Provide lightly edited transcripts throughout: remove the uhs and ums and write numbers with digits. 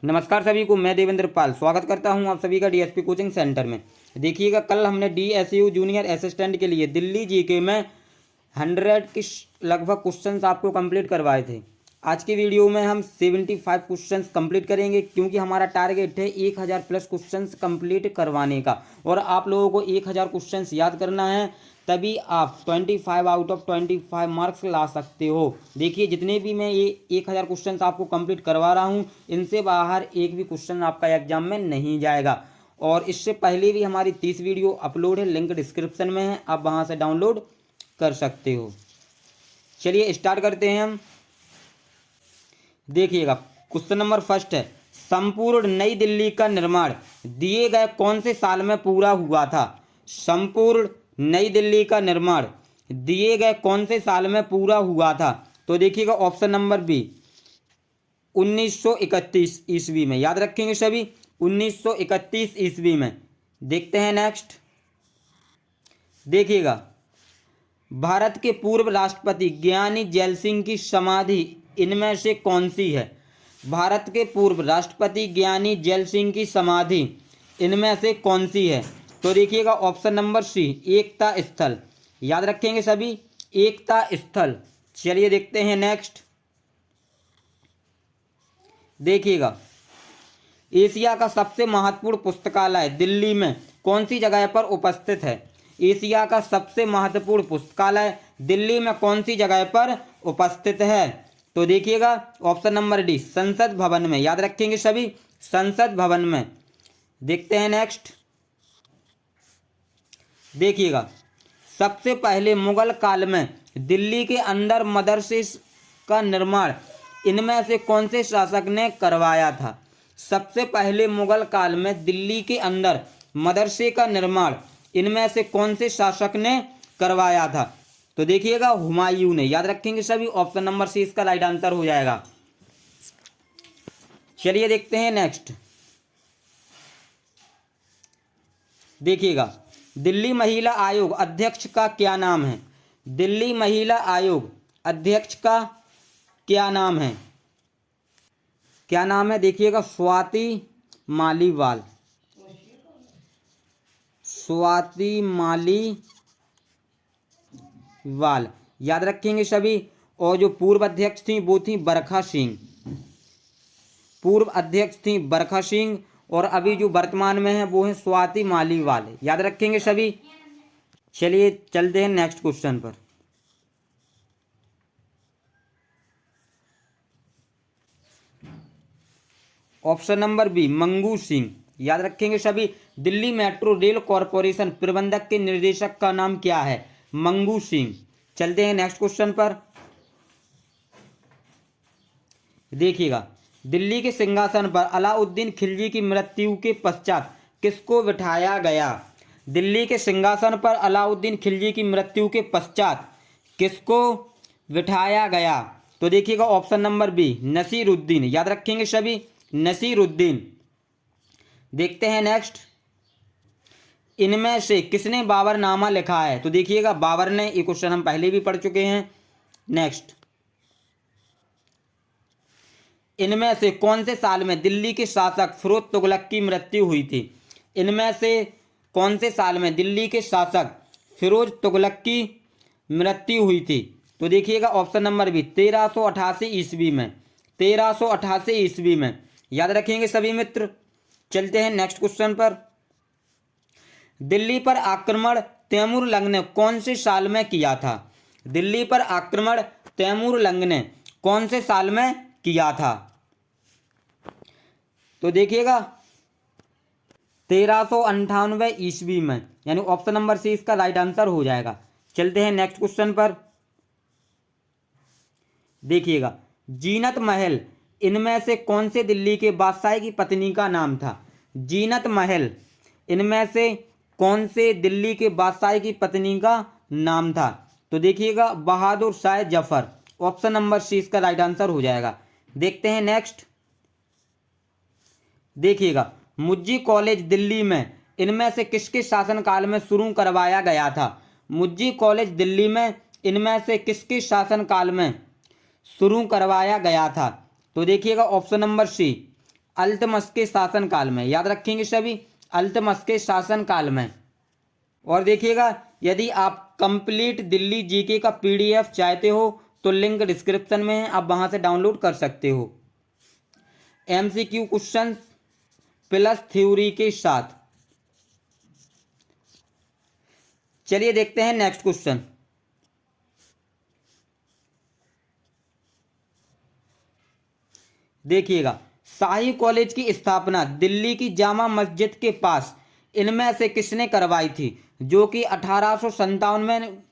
नमस्कार सभी को, मैं देवेंद्र पाल स्वागत करता हूं आप सभी का डीएसपी कोचिंग सेंटर में। देखिएगा, कल हमने डीएसयू जूनियर असिस्टेंट के लिए दिल्ली जीके में 100 के लगभग क्वेश्चंस आपको कंप्लीट करवाए थे। आज की वीडियो में हम 75 क्वेश्चंस कंप्लीट करेंगे, क्योंकि हमारा टारगेट है 1000 प्लस क्वेश्चंस कंप्लीट करवाने का और आप लोगों को 1000 क्वेश्चंस याद करना है, तभी आप 25 आउट ऑफ 25 मार्क्स ला सकते हो। देखिए, जितने भी मैं ये 1000 क्वेश्चंस आपको कंप्लीट करवा रहा हूँ, इनसे बाहर एक भी क्वेश्चन आपका एग्जाम में नहीं जाएगा। और इससे पहले भी हमारी 30 वीडियो अपलोड है, लिंक डिस्क्रिप्शन में है, आप वहाँ से डाउनलोड कर सकते हो। चलिए स्टार्ट करते हैं हम। देखिएगा, क्वेश्चन नंबर फर्स्ट है, संपूर्ण नई दिल्ली का निर्माण दिए गए कौन से साल में पूरा हुआ था? संपूर्ण नई दिल्ली का निर्माण दिए गए कौन से साल में पूरा हुआ था? तो देखिएगा, ऑप्शन नंबर बी 1931 ईस्वी में। याद रखेंगे सभी, 1931 ईस्वी में। देखते हैं नेक्स्ट। देखिएगा, भारत के पूर्व राष्ट्रपति ज्ञानी जैल सिंह की समाधि इनमें से कौन सी है? भारत के पूर्व राष्ट्रपति ज्ञानी जैल सिंह की समाधि इनमें से कौन सी है? तो देखिएगा, ऑप्शन नंबर सी एकता स्थल। याद रखेंगे सभी, एकता स्थल। चलिए देखते हैं नेक्स्ट। देखिएगा, एशिया का सबसे महत्वपूर्ण पुस्तकालय दिल्ली में कौन सी जगह पर उपस्थित है? एशिया का सबसे महत्वपूर्ण पुस्तकालय दिल्ली में कौन सी जगह पर उपस्थित है? तो देखिएगा, ऑप्शन नंबर डी संसद भवन में। याद रखेंगे सभी, संसद भवन में। देखते हैं नेक्स्ट। देखिएगा, सबसे पहले मुगल काल में दिल्ली के अंदर मदरसे का निर्माण इनमें से कौन से शासक ने करवाया था? सबसे पहले मुगल काल में दिल्ली के अंदर मदरसे का निर्माण इनमें से कौन से शासक ने करवाया था? तो देखिएगा, हुमायूं ने। याद रखेंगे सभी, ऑप्शन नंबर सी इसका राइट आंसर हो जाएगा। चलिए देखते हैं नेक्स्ट। देखिएगा, दिल्ली महिला आयोग अध्यक्ष का क्या नाम है? दिल्ली महिला आयोग अध्यक्ष का क्या नाम है? क्या नाम है? देखिएगा, स्वाति मालीवाल। स्वाति मालीवाल। याद रखेंगे सभी। और जो पूर्व अध्यक्ष थी वो थी बरखा सिंह। पूर्व अध्यक्ष थी बरखा सिंह, और अभी जो वर्तमान में है वो है स्वाति मालीवाल। याद रखेंगे सभी। चलिए चलते हैं नेक्स्ट क्वेश्चन पर। Option number B Mangu Singh. याद रखेंगे सभी। दिल्ली मेट्रो रेल कॉरपोरेशन प्रबंधक के निर्देशक का नाम क्या है? मंगू सिंह। चलते हैं नेक्स्ट क्वेश्चन पर। देखिएगा, दिल्ली के सिंहासन पर अलाउद्दीन खिलजी की मृत्यु के पश्चात किसको बिठाया गया? दिल्ली के सिंहासन पर अलाउद्दीन खिलजी की मृत्यु के पश्चात किसको बिठाया गया? तो देखिएगा, ऑप्शन नंबर बी नसीरुद्दीन। याद रखेंगे सभी, नसीरुद्दीन। देखते हैं नेक्स्ट। इनमें से किसने बाबरनामा लिखा है? तो देखिएगा, बाबर ने। ये क्वेश्चन हम पहले भी पढ़ चुके हैं। नेक्स्ट, इनमें से कौन से साल में दिल्ली के शासक फिरोज तुगलक की मृत्यु हुई थी? इनमें से कौन से साल में दिल्ली के शासक फिरोज तुगलक की मृत्यु हुई थी? तो देखिएगा, ऑप्शन नंबर बी 1388 ईस्वी में। 1388 ईस्वी में। याद रखेंगे सभी मित्र। चलते हैं नेक्स्ट क्वेश्चन पर। दिल्ली पर आक्रमण तैमूर लंग ने कौन से साल में किया था? दिल्ली पर आक्रमण तैमूर लंग ने कौन से साल में किया था? तो देखिएगा, 1398 ईस्वी में। यानी ऑप्शन नंबर सी इसका राइट आंसर हो जाएगा। चलते हैं नेक्स्ट क्वेश्चन पर। देखिएगा, जीनत महल इनमें से कौन से दिल्ली के बादशाह की पत्नी का नाम था? जीनत महल इनमें से कौन से दिल्ली के बादशाह की पत्नी का नाम था? तो देखिएगा, Bahadur Shah Zafar. Option number C इसका राइट आंसर हो जाएगा। देखते हैं नेक्स्ट। देखिएगा, मुज्जी कॉलेज दिल्ली में इनमें से किसके शासनकाल में शुरू करवाया गया था? मुज्जी कॉलेज दिल्ली में इनमें से किसके शासनकाल में शुरू करवाया गया था? तो देखिएगा, ऑप्शन नंबर सी अल्तमश के शासनकाल में। याद रखेंगे सभी, अल्तमश के शासनकाल में। और देखिएगा, यदि आप कंप्लीट दिल्ली जीके का पीडीएफ चाहते हो तो लिंक डिस्क्रिप्शन में है, आप वहां से डाउनलोड कर सकते हो, एमसीक्यू क्वेश्चन प्लस थ्योरी के साथ। चलिए देखते हैं नेक्स्ट क्वेश्चन। देखिएगा, शाही कॉलेज की स्थापना दिल्ली की जामा मस्जिद के पास इनमें से किसने करवाई थी, जो कि 1857 में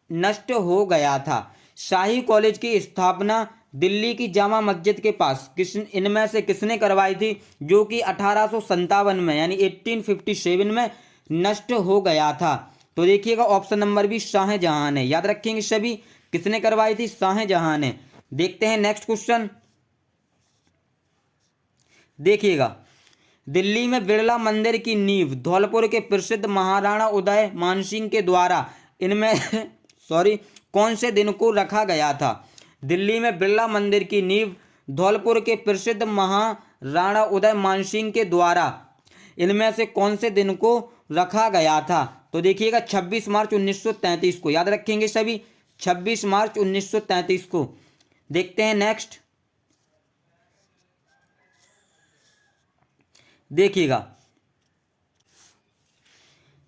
नष्ट हो गया था। शाही कॉलेज की स्थापना दिल्ली की जामा मस्जिद के पास इनमें से किसने करवाई थी, जो कि 1857 में यानी 1857 में नष्ट हो गया था। तो देखिएगा, ऑप्शन नंबर बी शाहजहां ने। याद रखेंगे सभी, किसने करवाई थी, शाहजहां ने। देखते हैं नेक्स्ट क्वेश्चन। देखिएगा, दिल्ली में बिरला मंदिर की नींव धौलपुर के प्रसिद्ध महाराणा उदय मानसिंह के द्वारा इनमें कौन से दिन को रखा गया था। दिल्ली में बिरला मंदिर की नींव धौलपुर के प्रसिद्ध महाराणा उदय मानसिंह के द्वारा इनमें से कौन से दिन को रखा गया था। तो देखिएगा, 26 मार्च 1933 को। याद रखेंगे सभी, 26 मार्च 1933 को। देखते हैं नेक्स्ट। देखिएगा,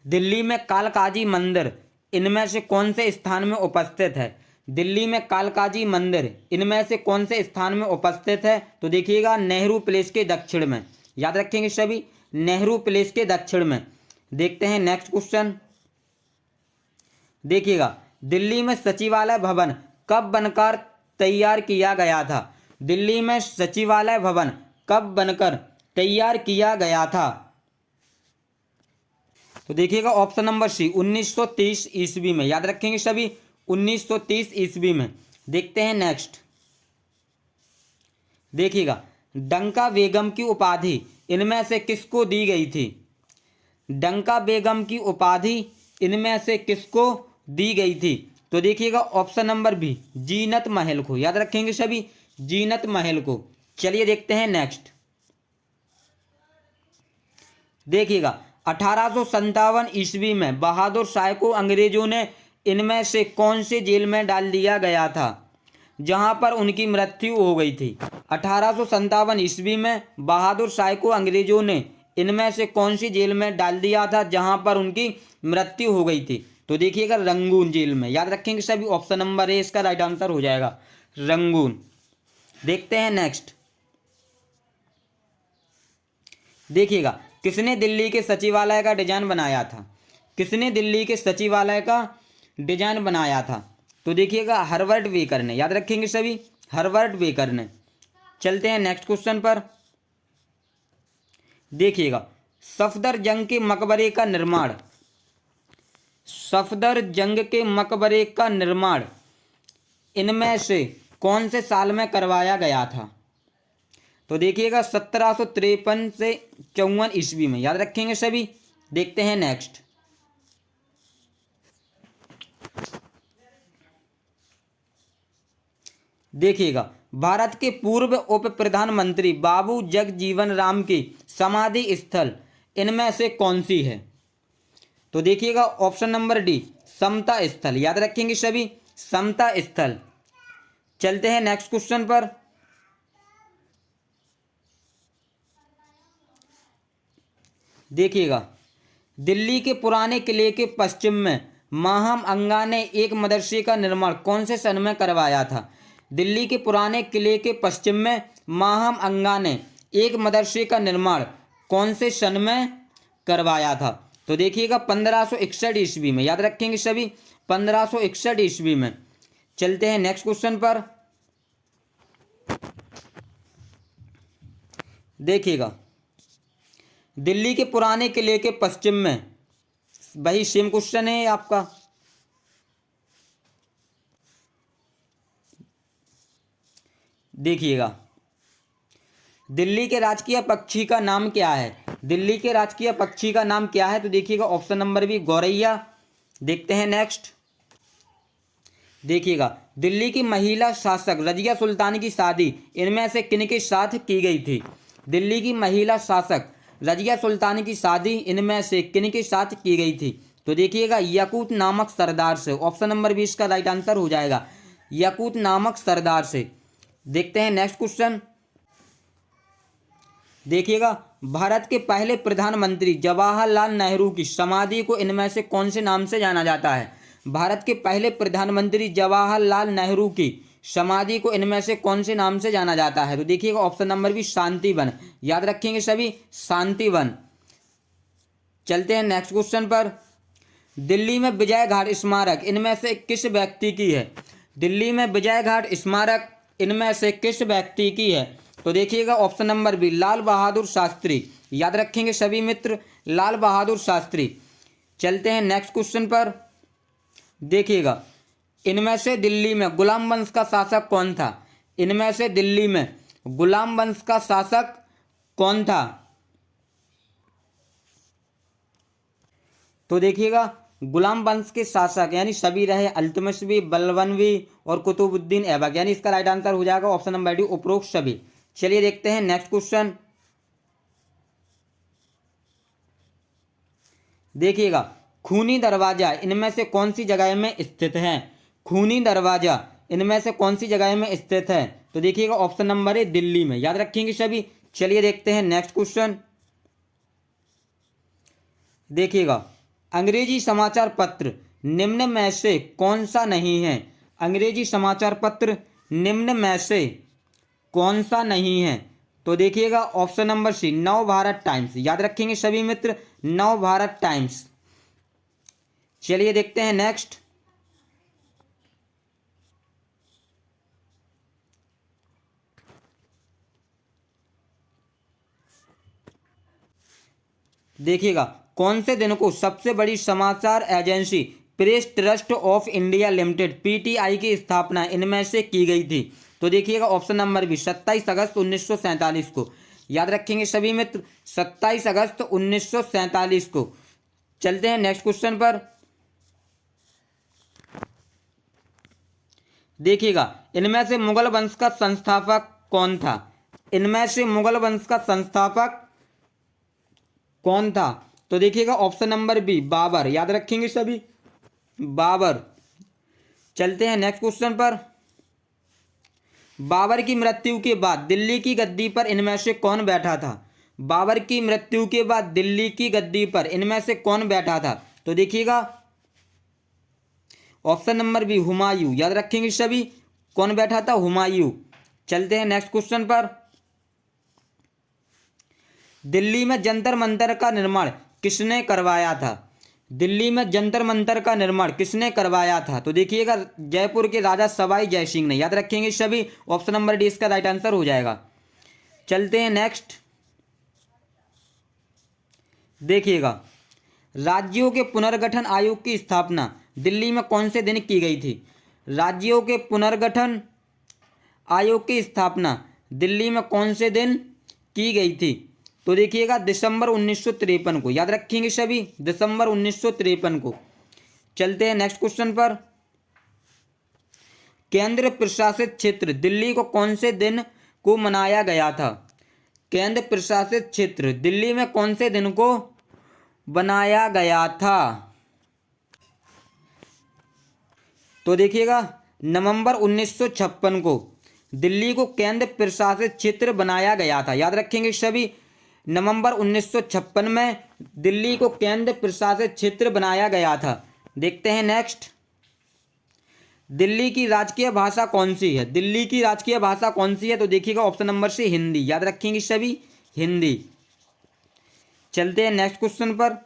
दिल्ली में कालकाजी मंदिर इनमें से कौन से स्थान में उपस्थित है। दिल्ली में कालकाजी मंदिर इनमें से कौन से स्थान में उपस्थित है। तो देखिएगा, नेहरू प्लेस के दक्षिण में। याद रखेंगे सभी, नेहरू प्लेस के दक्षिण में। देखते हैं नेक्स्ट क्वेश्चन। देखिएगा, दिल्ली में सचिवालय भवन कब बनकर तैयार किया गया था। दिल्ली में सचिवालय भवन कब बनकर तैयार किया गया था। तो देखिएगा, ऑप्शन नंबर सी 1930 ईस्वी में। याद रखेंगे सभी, 1930 ईस्वी में। देखते हैं नेक्स्ट। देखिएगा, डंका बेगम की उपाधि इनमें से किसको दी गई थी। डंका बेगम की उपाधि इनमें से किसको दी गई थी। तो देखिएगा, ऑप्शन नंबर बी जीनत महल को। याद रखेंगे सभी, जीनत महल को। चलिए देखते हैं नेक्स्ट। देखिएगा, 1857 ईस्वी में बहादुर शाह को अंग्रेजों ने इनमें से कौन से जेल में डाल दिया गया था, जहां पर उनकी मृत्यु हो गई थी। 1857 ईस्वी में बहादुर शाह को अंग्रेजों ने इनमें से कौन सी जेल में डाल दिया था, जहां पर उनकी मृत्यु हो गई थी। तो देखिएगा, रंगून जेल में। याद रखेंगे सभी, ऑप्शन नंबर ए इसका राइट आंसर हो जाएगा, रंगून। देखते हैं नेक्स्ट। देखिएगा, किसने दिल्ली के सचिवालय का डिजाइन बनाया था। किसने दिल्ली के सचिवालय का डिजाइन बनाया था। तो देखिएगा, हर्बर्ट बेकर ने। याद रखेंगे सभी, हर्बर्ट बेकर ने। चलते हैं नेक्स्ट क्वेश्चन पर। देखिएगा, सफदरजंग के मकबरे का निर्माण, सफदरजंग के मकबरे का निर्माण इनमें से कौन से साल में करवाया गया था। तो देखिएगा, 1753 से 54 ईस्वी में। याद रखेंगे सभी। देखते हैं नेक्स्ट। देखिएगा, भारत के पूर्व उप प्रधानमंत्री बाबू जगजीवन राम की समाधि स्थल इनमें से कौन सी है। तो देखिएगा, ऑप्शन नंबर डी समता स्थल। याद रखेंगे सभी, समता स्थल। चलते हैं नेक्स्ट क्वेश्चन पर। देखिएगा, दिल्ली के पुराने किले के पश्चिम में माहम अंगा ने एक मदरसे का निर्माण कौन से सन में करवाया था। दिल्ली के पुराने किले के पश्चिम में माहम अंगा ने एक मदरसे का निर्माण कौन से सन में करवाया था। तो देखिएगा, 1561 ईस्वी में। याद रखेंगे सभी, 1561 ईस्वी में। चलते हैं नेक्स्ट क्वेश्चन पर। देखिएगा, दिल्ली के पुराने किले के पश्चिम में, वही सेम क्वेश्चन है आपका। देखिएगा, दिल्ली के राजकीय पक्षी का नाम क्या है। दिल्ली के राजकीय पक्षी का नाम क्या है। तो देखिएगा, ऑप्शन नंबर बी गौरैया। देखते हैं नेक्स्ट। देखिएगा, दिल्ली की महिला शासक रजिया सुल्तान की शादी इनमें से किन के साथ की गई थी। दिल्ली की महिला शासक रजिया सुल्तान की शादी इनमें से किन के साथ की गई थी? तो देखिएगा याकूत नामक सरदार से। ऑप्शन नंबर 20 का राइट आंसर हो जाएगा याकूत नामक सरदार से। देखते हैं नेक्स्ट क्वेश्चन। देखिएगा भारत के पहले प्रधानमंत्री जवाहरलाल नेहरू की समाधि को इनमें से कौन से नाम से जाना जाता है? भारत के पहले प्रधानमंत्री जवाहरलाल नेहरू की समाधि को इनमें से कौन से नाम से जाना जाता है? तो देखिएगा ऑप्शन नंबर भी शांति वन। याद रखेंगे सभी, शांति वन। चलते हैं नेक्स्ट क्वेश्चन पर। दिल्ली में विजय घाट स्मारक इनमें से किस व्यक्ति की है? दिल्ली में विजय घाट स्मारक इनमें से किस व्यक्ति की है? तो देखिएगा option number B Lal Bahadur Shastri. याद रखेंगे सभी मित्र, लाल बहादुर शास्त्री। चलते हैं नेक्स्ट क्वेश्चन पर। देखिएगा इनमें से दिल्ली में गुलाम वंश का शासक कौन था? इनमें से दिल्ली में गुलाम वंश का शासक कौन था? तो देखिएगा गुलाम वंश के शासक यानी सभी रहे अल्तमशवी, बलवनवी और कुतुबुद्दीन ऐबक, यानी इसका राइट आंसर हो जाएगा ऑप्शन नंबर डी उपरोक्त सभी। चलिए देखते हैं नेक्स्ट क्वेश्चन। देखिएगा खूनी दरवाजा इनमें से कौन सी जगह में स्थित है? खूनी दरवाजा इनमें से कौन सी जगह में स्थित है? तो देखिएगा ऑप्शन नंबर ए दिल्ली में। याद रखेंगे सभी। चलिए देखते हैं नेक्स्ट क्वेश्चन। देखिएगा अंग्रेजी समाचार पत्र निम्न में से कौन सा नहीं है? अंग्रेजी समाचार पत्र निम्न में से कौन सा नहीं है? तो देखिएगा ऑप्शन नंबर सी नव भारत टाइम्स। याद रखेंगे सभी मित्र, नव भारत टाइम्स। चलिए देखते हैं नेक्स्ट। देखिएगा कौन से दिन को सबसे बड़ी समाचार agency press trust of India limited PTI की स्थापना इनमें से की गई थी? तो देखिएगा ऑप्शन नंबर बी 27 अगस्त 1947 को। याद रखेंगे सभी मित्र, 27 अगस्त 1947 को। चलते हैं नेक्स्ट क्वेश्चन पर। देखिएगा इनमें से मुगल वंश का संस्थापक कौन था? इनमें से मुगल वंश का संस्थापक कौन था? तो देखिएगा ऑप्शन नंबर बी बाबर। याद रखेंगे सभी, बाबर। चलते हैं नेक्स्ट क्वेश्चन पर। बाबर की मृत्यु के बाद दिल्ली की गद्दी पर इनमें से कौन बैठा था? बाबर की मृत्यु के बाद दिल्ली की गद्दी पर इनमें से कौन बैठा था? तो देखिएगा ऑप्शन नंबर बी हुमायूं। याद रखेंगे सभी, कौन बैठा था? हुमायूं। चलते हैं नेक्स्ट क्वेश्चन पर। दिल्ली में जंतर मंतर का निर्माण किसने करवाया था? दिल्ली में जंतर मंतर का निर्माण किसने करवाया था? तो देखिएगा जयपुर के राजा सवाई जय सिंह ने। याद रखेंगे सभी, ऑप्शन नंबर डी इसका राइट आंसर हो जाएगा। चलते हैं नेक्स्ट। देखिएगा राज्यों के पुनर्गठन आयोग की स्थापना दिल्ली में कौन से दिन की गई थी? राज्यों के पुनर्गठन आयोग की स्थापना दिल्ली में कौन से दिन की गई थी? तो देखिएगा दिसंबर 1953 को। याद रखेंगे सभी, दिसंबर 1953 को। चलते हैं नेक्स्ट क्वेश्चन पर। केंद्र प्रशासित क्षेत्र दिल्ली को कौन से दिन को मनाया गया था? केंद्र प्रशासित क्षेत्र दिल्ली में कौन से दिन को बनाया गया था? तो देखिएगा नवंबर 1956 को दिल्ली को केंद्र प्रशासित क्षेत्र बनाया गया था। याद रखेंगे सभी, नवंबर 1956 में दिल्ली को केंद्र प्रशासित क्षेत्र बनाया गया था। देखते हैं नेक्स्ट। दिल्ली की राजकीय भाषा कौन सी है? दिल्ली की राजकीय भाषा कौन सी है? तो देखिएगा ऑप्शन नंबर सी हिंदी। याद रखेंगे सभी, हिंदी। चलते हैं नेक्स्ट क्वेश्चन पर।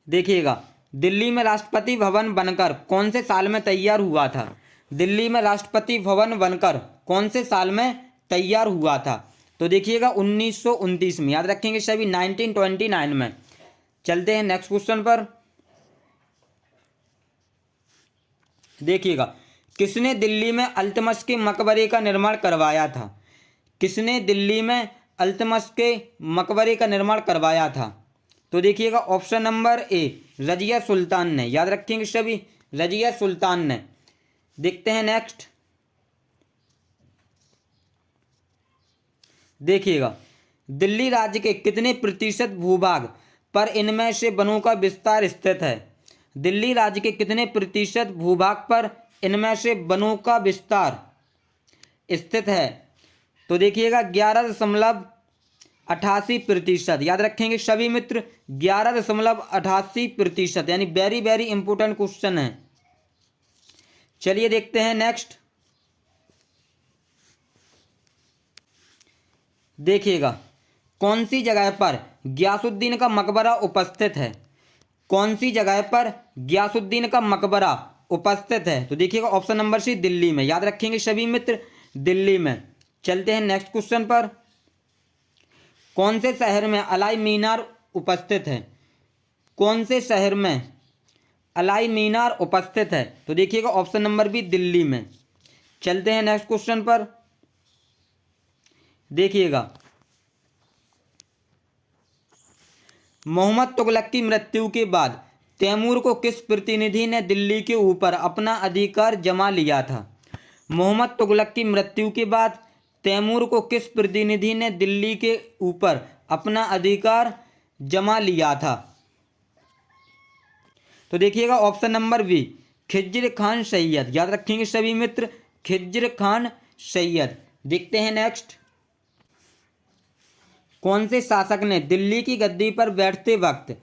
देखिएगा दिल्ली में राष्ट्रपति भवन बनकर कौन से साल में तैयार हुआ था? दिल्ली में राष्ट्रपति भवन बनकर कौन से साल में तैयार हुआ था? तो देखिएगा 1929 में। याद रखेंगे सभी, 1929 में। चलते हैं नेक्स्ट क्वेश्चन पर। देखिएगा किसने दिल्ली में अल्तमश के मकबरे का निर्माण करवाया था? किसने दिल्ली में अल्तमश के मकबरे का निर्माण करवाया था? तो देखिएगा option number A Razia Sultan ने। याद रखेंगे सभी, रजिया सुल्तान ने। देखते हैं नेक्स्ट। देखिएगा, दिल्ली राज्य के कितने प्रतिशत भूभाग पर इनमें से वनों का विस्तार स्थित है? दिल्ली राज्य के कितने प्रतिशत भूभाग पर इनमें से वनों का विस्तार स्थित है? तो देखिएगा 11.88%। याद रखेंगे सभी मित्र, 11.88%, यानी वेरी वेरी इंपॉर्टेंट क्वेश्चन है। चलिए देखते हैं नेक्स्ट। देखिएगा, कौन सी जगह पर गयासुद्दीन का मकबरा उपस्थित है? कौन सी जगह पर गयासुद्दीन का मकबरा उपस्थित है? तो देखिएगा ऑप्शन नंबर सी, दिल्ली में। याद रखेंगे सभी मित्र, दिल्ली में। चलते हैं नेक्स्ट क्वेश्चन पर। कौन से शहर में अलाई मीनार उपस्थित है? कौन से शहर में अलाई मीनार उपस्थित है? तो देखिएगा ऑप्शन नंबर बी, दिल्ली में। चलते हैं नेक्स्ट क्वेश्चन पर। देखिएगा, मोहम्मद तुगलक की मृत्यु के बाद तैमूर को किस प्रतिनिधि ने दिल्ली के ऊपर अपना अधिकार जमा लिया था? मोहम्मद तुगलक की मृत्यु के बाद तैमूर को किस प्रतिनिधि ने दिल्ली के ऊपर अपना अधिकार जमा लिया था? तो देखिएगा option number B, Khizr Khan Sayyid. याद रखेंगे सभी मित्र, खिज्र खान सैयद। देखते हैं नेक्स्ट। कौन से शासक ने दिल्ली की गद्दी पर बैठते वक्त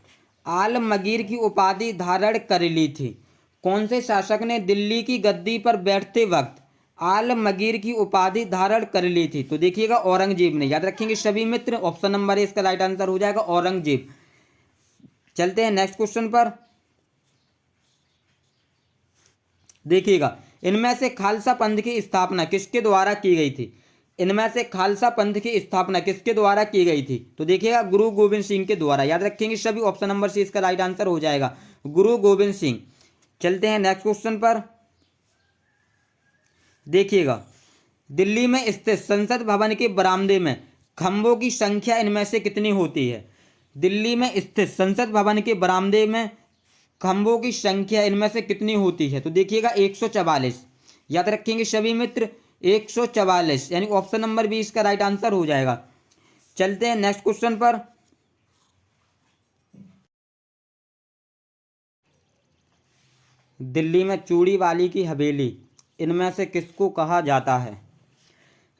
आलमगीर की उपाधि धारण कर ली थी? कौन से शासक ने दिल्ली की गद्दी पर बैठते वक्त आलमगीर की उपाधि धारण कर ली थी? तो देखिएगा औरंगजेब ने। याद रखेंगे सभी मित्र, ऑप्शन नंबर ए इसका राइट आंसर हो जाएगा, औरंगजेब। चलते हैं नेक्स्ट क्वेश्चन पर। देखिएगा, इनमें से खालसा पंथ की स्थापना किसके द्वारा की गई थी? इनमें से खालसा पंथ की स्थापना किसके द्वारा की गई थी? तो देखिएगा गुरु गोविंद सिंह के द्वारा। याद रखेंगे सभी, ऑप्शन नंबर सी इसका राइट आंसर हो जाएगा, गुरु गोविंद सिंह। चलते हैं नेक्स्ट क्वेश्चन पर। देखिएगा, दिल्ली में स्थित संसद भवन के बरामदे में खंभों की संख्या इनमें से कितनी होती है? दिल्ली में स्थित संसद भवन के बरामदे में खंभों की संख्या इनमें से कितनी होती है? तो देखिएगा 144। याद रखेंगे सभी मित्र, 144, यानी ऑप्शन नंबर बी इसका राइट आंसर हो जाएगा। चलते हैं नेक्स्ट क्वेश्चन पर। दिल्ली में चूड़ी वाली की हवेली इनमें से किसको कहा जाता है?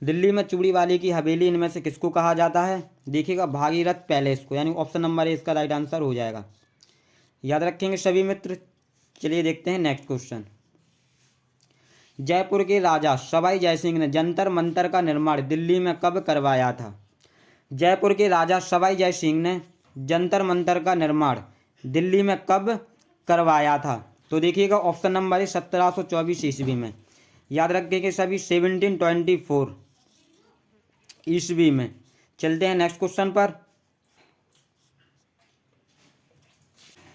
दिल्ली में चूड़ी वाली की हवेली इनमें से किसको कहा जाता है? देखिएगा भागीरथ पैलेस को, यानी ऑप्शन नंबर ए इसका राइट आंसर हो जाएगा। याद रखेंगे सभी मित्र। चलिए देखते हैं नेक्स्ट क्वेश्चन। जयपुर के राजा सवाई जयसिंह ने जंतर मंतर का निर्माण दिल्ली में कब करवाया था? जयपुर के राजा सवाई जयसिंह ने जंतर मंतर का निर्माण दिल्ली में कब करवाया था? तो देखिएगा ऑप्शन नंबर है 1724 ईस्वी में। याद रखेंगे सभी 1724 ईस्वी में। चलते हैं नेक्स्ट क्वेश्चन पर।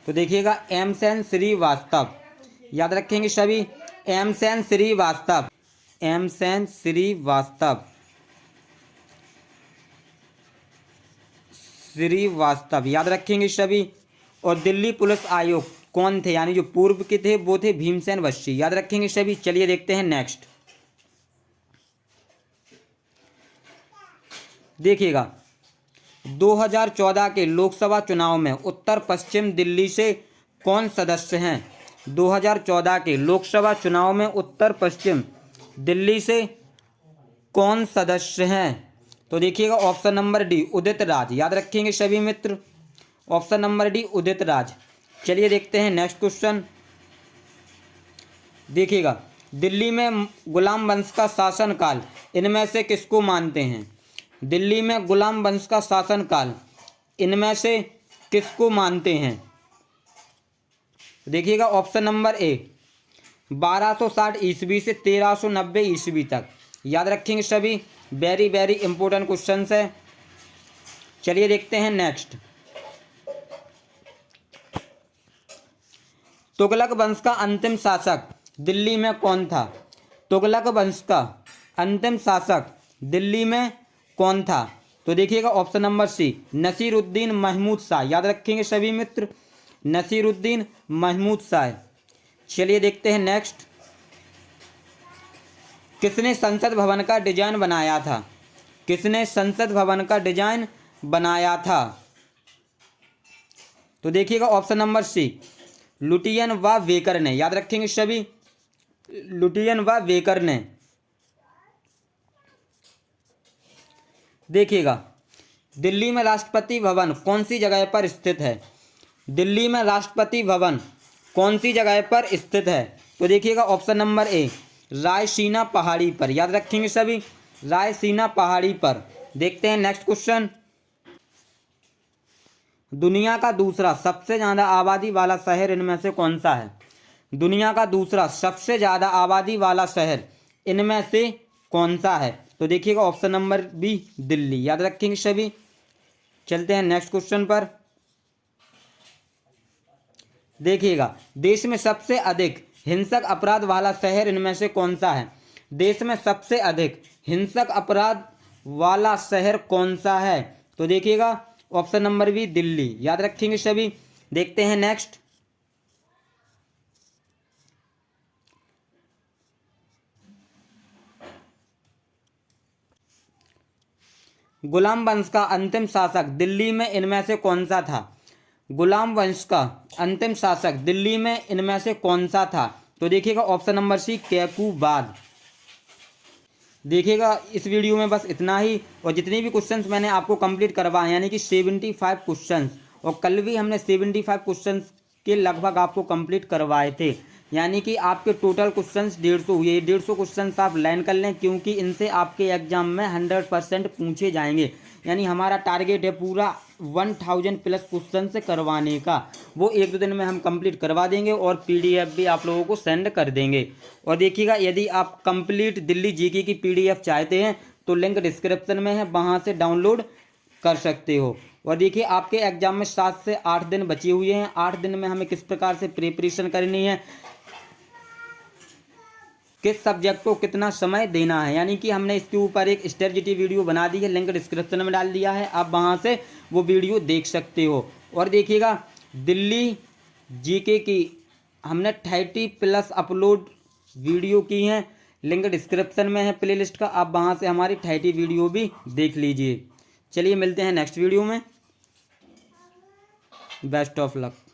तो देखिएगा एमसेन श्रीवास्तव। याद रखेंगे सभी, एमसेन श्रीवास्तव, एमसेन श्रीवास्तव, श्रीवास्तव। याद रखेंगे सभी। और दिल्ली पुलिस आयुक्त कौन थे? यानी जो पूर्व के थे वो थे भीमसेन बख्शी। याद रखेंगे सभी। चलिए देखते हैं नेक्स्ट। देखिएगा, 2014 के लोकसभा चुनाव में उत्तर पश्चिम दिल्ली से कौन सदस्य हैं? 2014 के लोकसभा चुनाव में उत्तर पश्चिम दिल्ली से कौन सदस्य हैं? तो देखिएगा option number D, Udit Raj. याद रखेंगे सभी मित्र, option number D, Udit Raj. चलिए देखते हैं नेक्स्ट क्वेश्चन। देखिएगा, दिल्ली में गुलाम वंश का शासनकाल इनमें से किसको मानते हैं? दिल्ली में गुलाम वंश का शासनकाल इनमें से किसको मानते हैं? देखिएगा ऑप्शन नंबर ए, 1260 ईस्वी से 1390 ईस्वी तक। याद रखेंगे सभी, वेरी वेरी इंपॉर्टेंट क्वेश्चन है। चलिए देखते हैं नेक्स्ट। तुगलक वंश का अंतिम शासक दिल्ली में कौन था? तुगलक वंश का अंतिम शासक दिल्ली में कौन था? तो देखिएगा option number C, Nasiruddin Mahmud Shah. याद रखेंगे सभी मित्र, नसीरुद्दीन महमूद शाह। चलिए देखते हैं नेक्स्ट। किसने संसद भवन का डिजाइन बनाया था? किसने संसद भवन का डिजाइन बनाया था? तो देखिएगा ऑप्शन नंबर सी, लुटियन व बेकर ने। याद रखेंगे सभी, लुटियन व बेकर ने। देखिएगा दिल्ली में राष्ट्रपति भवन कौन सी जगह पर स्थित है? दिल्ली में राष्ट्रपति भवन कौन सी जगह पर स्थित है? तो देखिएगा ऑप्शन नंबर ए, रायसीना पहाड़ी पर। याद रखेंगे सभी, रायसीना पहाड़ी पर। देखते हैं नेक्स्ट क्वेश्चन। दुनिया का दूसरा सबसे ज्यादा आबादी वाला शहर इनमें से कौन सा है? दुनिया का दूसरा सबसे ज्यादा आबादी वाला शहर इनमें से कौन सा है? तो देखिएगा ऑप्शन नंबर बी, दिल्ली। याद रखेंगे सभी। चलते हैं नेक्स्ट क्वेश्चन पर। देखिएगा देश में सबसे अधिक हिंसक अपराध वाला शहर इनमें से कौन सा है? देश में सबसे अधिक हिंसक अपराध वाला शहर कौन सा है? तो देखिएगा ऑप्शन नंबर बी, दिल्ली। याद रखेंगे सभी। देखते हैं नेक्स्ट। गुलाम वंश का अंतिम शासक दिल्ली में इनमें से कौन सा था? गुलाम वंश का अंतिम शासक दिल्ली में इनमें से कौन सा था? तो देखिएगा ऑप्शन नंबर सी, कैकूबाद। देखिएगा इस वीडियो में बस इतना ही, और जितने भी क्वेश्चंस मैंने आपको कंप्लीट करवाए यानी कि 75 क्वेश्चंस, और कल भी हमने 75 क्वेश्चंस के लगभग आपको कंप्लीट करवाए थे, यानी कि आपके टोटल क्वेश्चंस 150 हुए। 150 क्वेश्चंस आप लाइन कर लें, क्योंकि इनसे आपके एग्जाम में 100% पूछे जाएंगे। यानी हमारा टारगेट है पूरा 1000 प्लस क्वेश्चन से करवाने का। वो 1-2 दिन में हम कंप्लीट करवा देंगे और PDF भी आप लोगों को सेंड कर देंगे। और देखिएगा यदि आप कंप्लीट दिल्ली जीके की PDF चाहते हैं तो लिंक डिस्क्रिप्शन में है, वहाँ से डाउनलोड कर सकते हो। और देखिए आपके एग्जाम में 7 से 8 दिन बचे हुए हैं। 8 दिन में हमें किस प्रकार से प्रिपरेशन करनी है, किस सब्जेक्ट को कितना समय देना है, यानी कि हमने इसके ऊपर एक स्ट्रेटजी वीडियो बना दी है, लिंक डिस्क्रिप्शन में डाल दिया है, आप वहां से वो वीडियो देख सकते हो। और देखिएगा दिल्ली जीके की हमने 30+ अपलोड वीडियो की हैं, लिंक डिस्क्रिप्शन में है प्लेलिस्ट का, आप वहां से हमारी 30 वीडियो भी देख लीजिए। चलिए मिलते हैं नेक्स्ट वीडियो में। Best of luck.